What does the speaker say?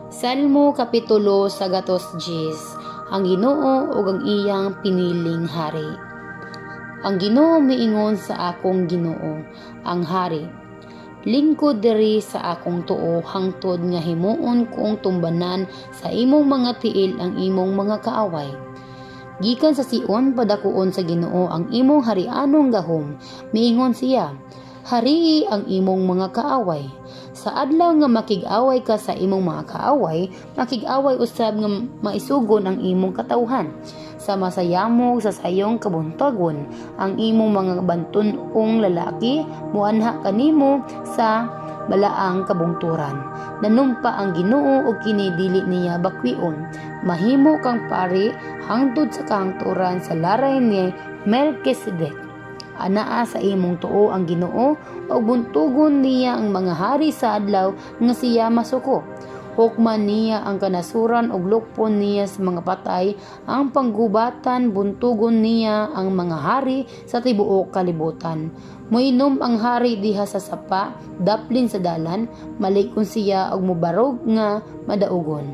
Salmo Kapitulo 110. Ang Ginoo ug ang iyang piniling hari. Ang Ginoo miingon sa akong Ginoo, ang hari: lingkod diri sa akong tuo hangtod nga himuon kong tumbanan sa imong mga tiil ang imong mga kaaway. Gikan sa Sion padakuon sa Ginoo ang imong harianong gahom. Miingon siya: harii ang imong mga kaaway. Sa adlaw nga makig-away ka sa imong mga kaaway, makig-away usab nga maisugon ang imong katawhan. Sa masayamog sa sayong kabuntagon, ang imong mga bantun-ong lalaki muanha kanimo sa balaang kabungturan. Nanumpa ang Ginoo ug kini dili niya bakwion. Mahimo kang pari hangtod sa kahangturan sa laray ni Melkisedek. Anaa sa imong tuo ang Ginoo, ug buntugon niya ang mga hari sa adlaw nga siya masuko. Hukman niya ang kanasuran ug lukpon niya sa mga patay. Ang panggubatan buntugon niya ang mga hari sa tibuok kalibutan. Moinom ang hari diha sa sapa, daplin sa dalan, malikon siya og mobarog nga madaugon.